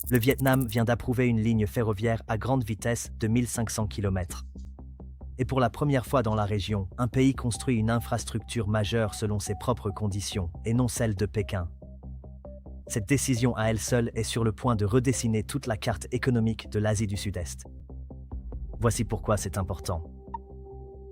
Le Vietnam vient d'approuver une ligne ferroviaire à grande vitesse de 1500 km. Et pour la première fois dans la région, un pays construit une infrastructure majeure selon ses propres conditions, et non celles de Pékin. Cette décision à elle seule est sur le point de redessiner toute la carte économique de l'Asie du Sud-Est. Voici pourquoi c'est important.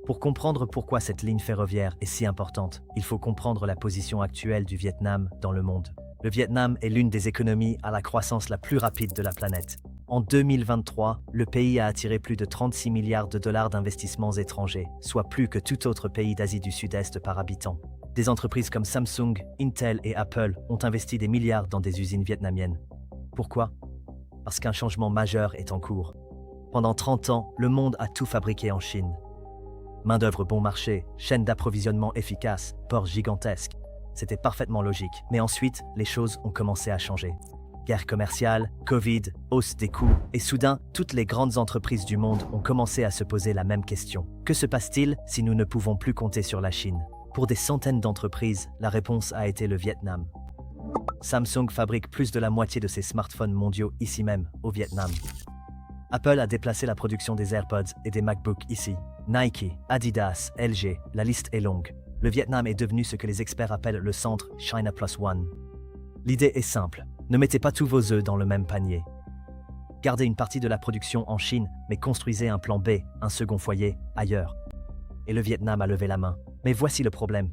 Pour comprendre pourquoi cette ligne ferroviaire est si importante, il faut comprendre la position actuelle du Vietnam dans le monde. Le Vietnam est l'une des économies à la croissance la plus rapide de la planète. En 2023, le pays a attiré plus de 36 milliards de dollars d'investissements étrangers, soit plus que tout autre pays d'Asie du Sud-Est par habitant. Des entreprises comme Samsung, Intel et Apple ont investi des milliards dans des usines vietnamiennes. Pourquoi? Parce qu'un changement majeur est en cours. Pendant 30 ans, le monde a tout fabriqué en Chine. Main-d'œuvre bon marché, chaîne d'approvisionnement efficace, ports gigantesques. C'était parfaitement logique. Mais ensuite, les choses ont commencé à changer. Guerre commerciale, Covid, hausse des coûts, et soudain, toutes les grandes entreprises du monde ont commencé à se poser la même question. Que se passe-t-il si nous ne pouvons plus compter sur la Chine? Pour des centaines d'entreprises, la réponse a été le Vietnam. Samsung fabrique plus de la moitié de ses smartphones mondiaux ici même, au Vietnam. Apple a déplacé la production des AirPods et des MacBooks ici. Nike, Adidas, LG, la liste est longue. Le Vietnam est devenu ce que les experts appellent le centre China Plus One. L'idée est simple. Ne mettez pas tous vos œufs dans le même panier. Gardez une partie de la production en Chine, mais construisez un plan B, un second foyer, ailleurs. Et le Vietnam a levé la main. Mais voici le problème.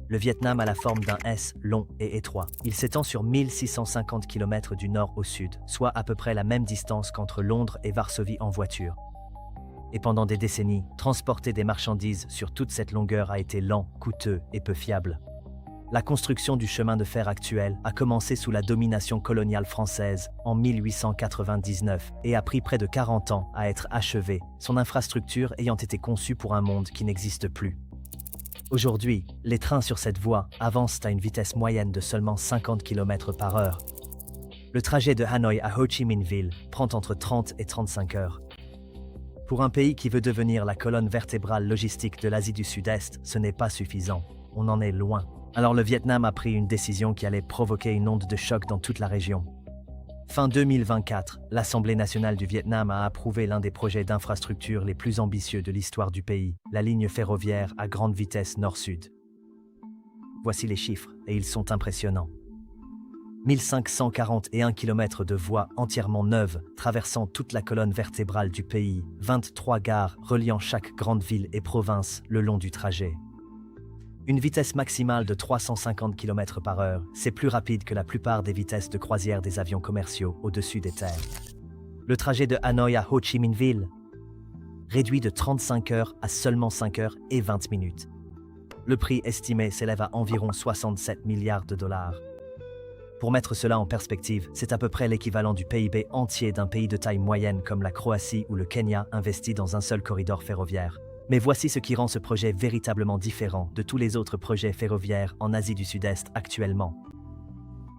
Le Vietnam a la forme d'un S long et étroit. Il s'étend sur 1650 km du nord au sud, soit à peu près la même distance qu'entre Londres et Varsovie en voiture. Et pendant des décennies, transporter des marchandises sur toute cette longueur a été lent, coûteux et peu fiable. La construction du chemin de fer actuel a commencé sous la domination coloniale française en 1899 et a pris près de 40 ans à être achevée, son infrastructure ayant été conçue pour un monde qui n'existe plus. Aujourd'hui, les trains sur cette voie avancent à une vitesse moyenne de seulement 50 km par heure. Le trajet de Hanoï à Ho Chi Minh Ville prend entre 30 et 35 heures. Pour un pays qui veut devenir la colonne vertébrale logistique de l'Asie du Sud-Est, ce n'est pas suffisant. On en est loin. Alors le Vietnam a pris une décision qui allait provoquer une onde de choc dans toute la région. Fin 2024, l'Assemblée nationale du Vietnam a approuvé l'un des projets d'infrastructure les plus ambitieux de l'histoire du pays, la ligne ferroviaire à grande vitesse nord-sud. Voici les chiffres, et ils sont impressionnants. 1541 km de voies entièrement neuves, traversant toute la colonne vertébrale du pays, 23 gares reliant chaque grande ville et province le long du trajet. Une vitesse maximale de 350 km par heure, c'est plus rapide que la plupart des vitesses de croisière des avions commerciaux au-dessus des terres. Le trajet de Hanoï à Ho Chi Minh Ville, réduit de 35 heures à seulement 5 heures et 20 minutes. Le prix estimé s'élève à environ 67 milliards de dollars. Pour mettre cela en perspective, c'est à peu près l'équivalent du PIB entier d'un pays de taille moyenne comme la Croatie ou le Kenya investi dans un seul corridor ferroviaire. Mais voici ce qui rend ce projet véritablement différent de tous les autres projets ferroviaires en Asie du Sud-Est actuellement.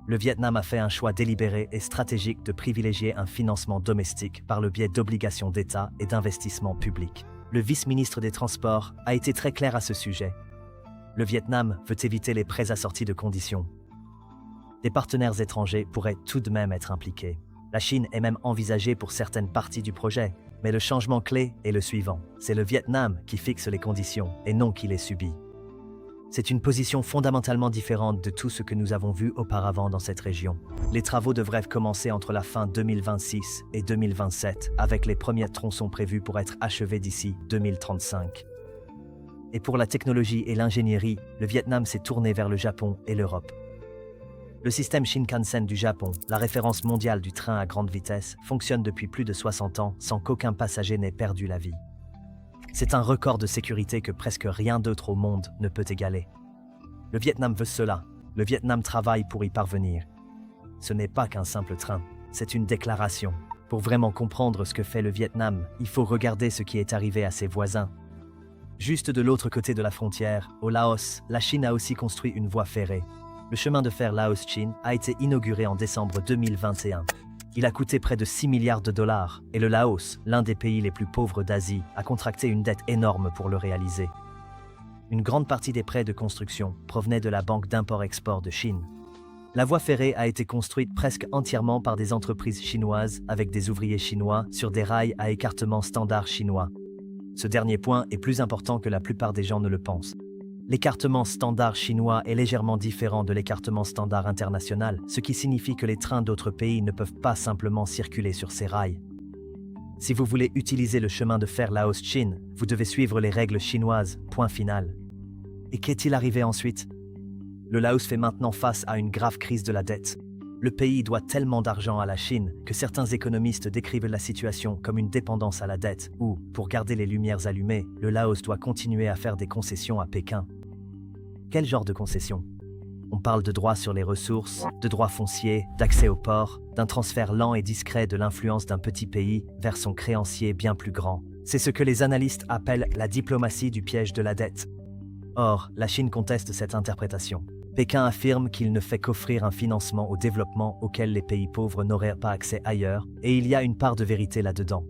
Le Vietnam a fait un choix délibéré et stratégique de privilégier un financement domestique par le biais d'obligations d'État et d'investissements publics. Le vice-ministre des Transports a été très clair à ce sujet. Le Vietnam veut éviter les prêts assortis de conditions. Des partenaires étrangers pourraient tout de même être impliqués. La Chine est même envisagée pour certaines parties du projet. Mais le changement clé est le suivant. C'est le Vietnam qui fixe les conditions et non qui les subit. C'est une position fondamentalement différente de tout ce que nous avons vu auparavant dans cette région. Les travaux devraient commencer entre la fin 2026 et 2027, avec les premiers tronçons prévus pour être achevés d'ici 2035. Et pour la technologie et l'ingénierie, le Vietnam s'est tourné vers le Japon et l'Europe. Le système Shinkansen du Japon, la référence mondiale du train à grande vitesse, fonctionne depuis plus de 60 ans sans qu'aucun passager n'ait perdu la vie. C'est un record de sécurité que presque rien d'autre au monde ne peut égaler. Le Vietnam veut cela. Le Vietnam travaille pour y parvenir. Ce n'est pas qu'un simple train, c'est une déclaration. Pour vraiment comprendre ce que fait le Vietnam, il faut regarder ce qui est arrivé à ses voisins. Juste de l'autre côté de la frontière, au Laos, la Chine a aussi construit une voie ferrée. Le chemin de fer Laos-Chine a été inauguré en décembre 2021. Il a coûté près de 6 milliards de dollars et le Laos, l'un des pays les plus pauvres d'Asie, a contracté une dette énorme pour le réaliser. Une grande partie des prêts de construction provenaient de la Banque d'import-export de Chine. La voie ferrée a été construite presque entièrement par des entreprises chinoises avec des ouvriers chinois sur des rails à écartement standard chinois. Ce dernier point est plus important que la plupart des gens ne le pensent. L'écartement standard chinois est légèrement différent de l'écartement standard international, ce qui signifie que les trains d'autres pays ne peuvent pas simplement circuler sur ces rails. Si vous voulez utiliser le chemin de fer Laos-Chine, vous devez suivre les règles chinoises, point final. Et qu'est-il arrivé ensuite? Le Laos fait maintenant face à une grave crise de la dette. Le pays doit tellement d'argent à la Chine que certains économistes décrivent la situation comme une dépendance à la dette ou, pour garder les lumières allumées, le Laos doit continuer à faire des concessions à Pékin. Quel genre de concessions? On parle de droits sur les ressources, de droits fonciers, d'accès au port, d'un transfert lent et discret de l'influence d'un petit pays vers son créancier bien plus grand. C'est ce que les analystes appellent la diplomatie du piège de la dette. Or, la Chine conteste cette interprétation. Pékin affirme qu'il ne fait qu'offrir un financement au développement auquel les pays pauvres n'auraient pas accès ailleurs, et il y a une part de vérité là-dedans.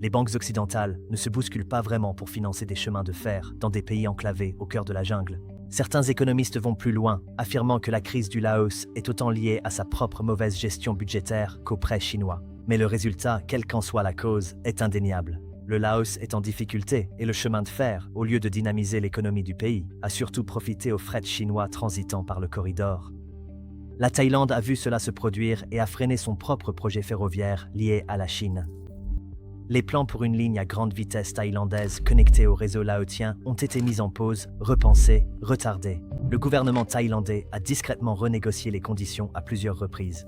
Les banques occidentales ne se bousculent pas vraiment pour financer des chemins de fer dans des pays enclavés au cœur de la jungle. Certains économistes vont plus loin, affirmant que la crise du Laos est autant liée à sa propre mauvaise gestion budgétaire qu'aux prêts chinois. Mais le résultat, quelle qu'en soit la cause, est indéniable. Le Laos est en difficulté et le chemin de fer, au lieu de dynamiser l'économie du pays, a surtout profité aux fret chinois transitant par le corridor. La Thaïlande a vu cela se produire et a freiné son propre projet ferroviaire lié à la Chine. Les plans pour une ligne à grande vitesse thaïlandaise connectée au réseau laotien ont été mis en pause, repensés, retardés. Le gouvernement thaïlandais a discrètement renégocié les conditions à plusieurs reprises.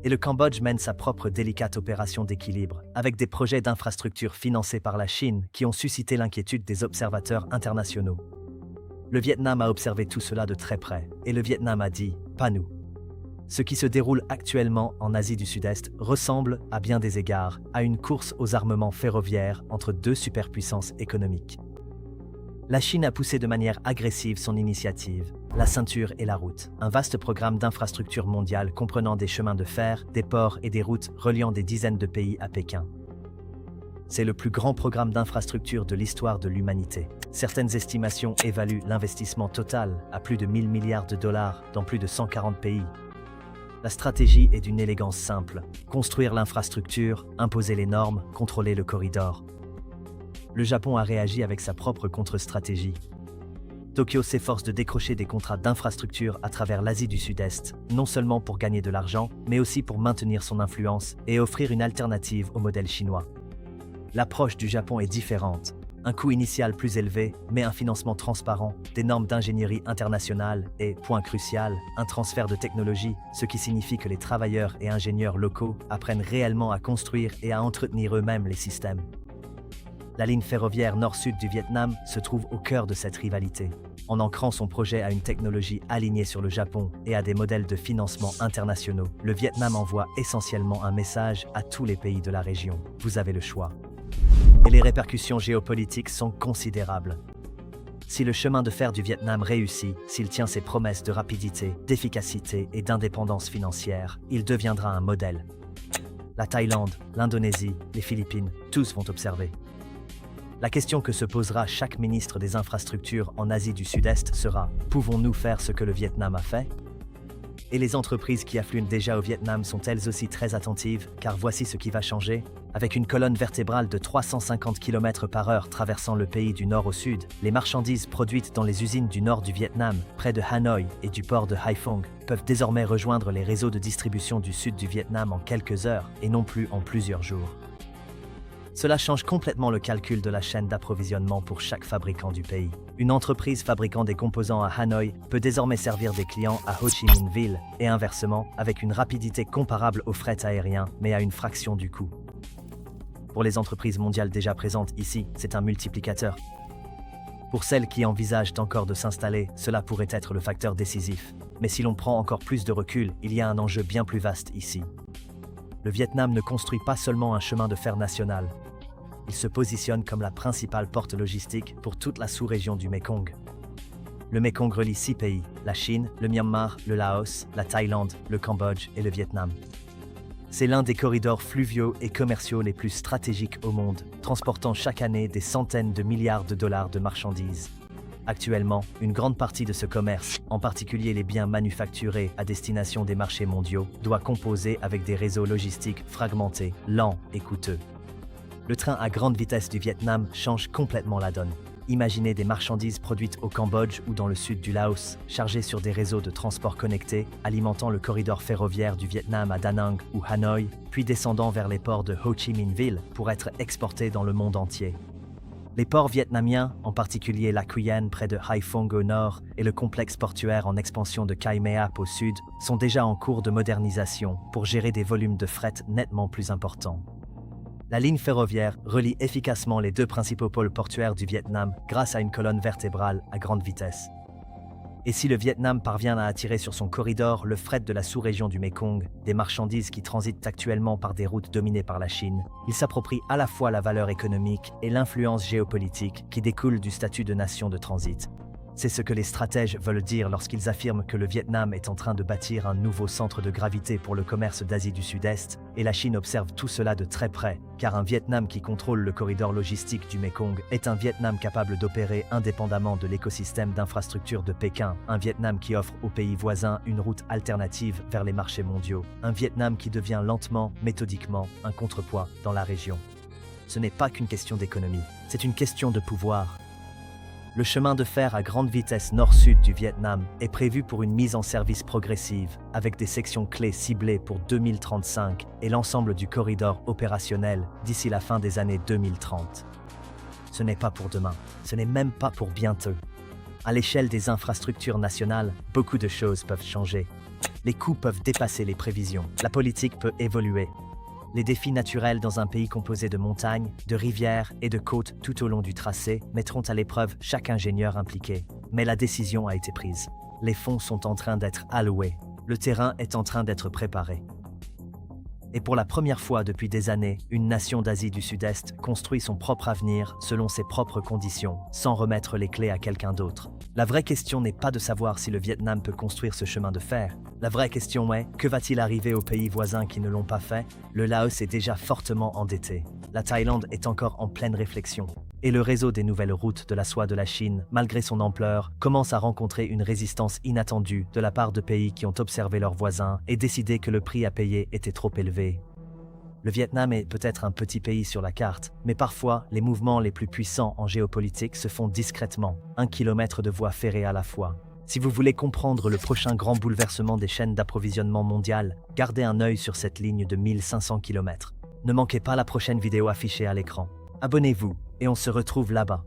Et le Cambodge mène sa propre délicate opération d'équilibre, avec des projets d'infrastructures financés par la Chine qui ont suscité l'inquiétude des observateurs internationaux. Le Vietnam a observé tout cela de très près, et le Vietnam a dit « pas nous ». Ce qui se déroule actuellement en Asie du Sud-Est ressemble, à bien des égards, à une course aux armements ferroviaires entre deux superpuissances économiques. La Chine a poussé de manière agressive son initiative, la ceinture et la route, un vaste programme d'infrastructures mondiales comprenant des chemins de fer, des ports et des routes reliant des dizaines de pays à Pékin. C'est le plus grand programme d'infrastructures de l'histoire de l'humanité. Certaines estimations évaluent l'investissement total à plus de 1000 milliards de dollars dans plus de 140 pays. La stratégie est d'une élégance simple, construire l'infrastructure, imposer les normes, contrôler le corridor. Le Japon a réagi avec sa propre contre-stratégie. Tokyo s'efforce de décrocher des contrats d'infrastructure à travers l'Asie du Sud-Est, non seulement pour gagner de l'argent, mais aussi pour maintenir son influence et offrir une alternative au modèle chinois. L'approche du Japon est différente. Un coût initial plus élevé, mais un financement transparent, des normes d'ingénierie internationale et, point crucial, un transfert de technologie, ce qui signifie que les travailleurs et ingénieurs locaux apprennent réellement à construire et à entretenir eux-mêmes les systèmes. La ligne ferroviaire nord-sud du Vietnam se trouve au cœur de cette rivalité. En ancrant son projet à une technologie alignée sur le Japon et à des modèles de financement internationaux, le Vietnam envoie essentiellement un message à tous les pays de la région. Vous avez le choix. Et les répercussions géopolitiques sont considérables. Si le chemin de fer du Vietnam réussit, s'il tient ses promesses de rapidité, d'efficacité et d'indépendance financière, il deviendra un modèle. La Thaïlande, l'Indonésie, les Philippines, tous vont observer. La question que se posera chaque ministre des Infrastructures en Asie du Sud-Est sera « Pouvons-nous faire ce que le Vietnam a fait ?» Et les entreprises qui affluent déjà au Vietnam sont elles aussi très attentives, car voici ce qui va changer. Avec une colonne vertébrale de 350 km/h traversant le pays du nord au sud, les marchandises produites dans les usines du nord du Vietnam, près de Hanoï et du port de Haiphong, peuvent désormais rejoindre les réseaux de distribution du sud du Vietnam en quelques heures et non plus en plusieurs jours. Cela change complètement le calcul de la chaîne d'approvisionnement pour chaque fabricant du pays. Une entreprise fabriquant des composants à Hanoï peut désormais servir des clients à Ho Chi Minh Ville et inversement, avec une rapidité comparable au fret aérien, mais à une fraction du coût. Pour les entreprises mondiales déjà présentes ici, c'est un multiplicateur. Pour celles qui envisagent encore de s'installer, cela pourrait être le facteur décisif. Mais si l'on prend encore plus de recul, il y a un enjeu bien plus vaste ici. Le Vietnam ne construit pas seulement un chemin de fer national. Il se positionne comme la principale porte logistique pour toute la sous-région du Mekong. Le Mekong relie 6 pays, la Chine, le Myanmar, le Laos, la Thaïlande, le Cambodge et le Vietnam. C'est l'un des corridors fluviaux et commerciaux les plus stratégiques au monde, transportant chaque année des centaines de milliards de dollars de marchandises. Actuellement, une grande partie de ce commerce, en particulier les biens manufacturés à destination des marchés mondiaux, doit composer avec des réseaux logistiques fragmentés, lents et coûteux. Le train à grande vitesse du Vietnam change complètement la donne. Imaginez des marchandises produites au Cambodge ou dans le sud du Laos, chargées sur des réseaux de transport connectés, alimentant le corridor ferroviaire du Vietnam à Da Nang ou Hanoï, puis descendant vers les ports de Ho Chi Minh Ville pour être exportés dans le monde entier. Les ports vietnamiens, en particulier La Quyen près de Haiphong au nord et le complexe portuaire en expansion de Kai Meap au sud, sont déjà en cours de modernisation pour gérer des volumes de fret nettement plus importants. La ligne ferroviaire relie efficacement les deux principaux pôles portuaires du Vietnam grâce à une colonne vertébrale à grande vitesse. Et si le Vietnam parvient à attirer sur son corridor le fret de la sous-région du Mekong, des marchandises qui transitent actuellement par des routes dominées par la Chine, il s'approprie à la fois la valeur économique et l'influence géopolitique qui découle du statut de nation de transit. C'est ce que les stratèges veulent dire lorsqu'ils affirment que le Vietnam est en train de bâtir un nouveau centre de gravité pour le commerce d'Asie du Sud-Est, et la Chine observe tout cela de très près, car un Vietnam qui contrôle le corridor logistique du Mekong est un Vietnam capable d'opérer indépendamment de l'écosystème d'infrastructures de Pékin, un Vietnam qui offre aux pays voisins une route alternative vers les marchés mondiaux, un Vietnam qui devient lentement, méthodiquement, un contrepoids dans la région. Ce n'est pas qu'une question d'économie, c'est une question de pouvoir. Le chemin de fer à grande vitesse nord-sud du Vietnam est prévu pour une mise en service progressive, avec des sections clés ciblées pour 2035 et l'ensemble du corridor opérationnel d'ici la fin des années 2030. Ce n'est pas pour demain, ce n'est même pas pour bientôt. À l'échelle des infrastructures nationales, beaucoup de choses peuvent changer. Les coûts peuvent dépasser les prévisions, la politique peut évoluer. Les défis naturels dans un pays composé de montagnes, de rivières et de côtes tout au long du tracé mettront à l'épreuve chaque ingénieur impliqué. Mais la décision a été prise. Les fonds sont en train d'être alloués. Le terrain est en train d'être préparé. Et pour la première fois depuis des années, une nation d'Asie du Sud-Est construit son propre avenir selon ses propres conditions, sans remettre les clés à quelqu'un d'autre. La vraie question n'est pas de savoir si le Vietnam peut construire ce chemin de fer. La vraie question est, que va-t-il arriver aux pays voisins qui ne l'ont pas fait? Le Laos est déjà fortement endetté. La Thaïlande est encore en pleine réflexion. Et le réseau des nouvelles routes de la soie de la Chine, malgré son ampleur, commence à rencontrer une résistance inattendue de la part de pays qui ont observé leurs voisins et décidé que le prix à payer était trop élevé. Le Vietnam est peut-être un petit pays sur la carte, mais parfois, les mouvements les plus puissants en géopolitique se font discrètement, 1 kilomètre de voie ferrée à la fois. Si vous voulez comprendre le prochain grand bouleversement des chaînes d'approvisionnement mondiales, gardez un œil sur cette ligne de 1500 km. Ne manquez pas la prochaine vidéo affichée à l'écran. Abonnez-vous, et on se retrouve là-bas.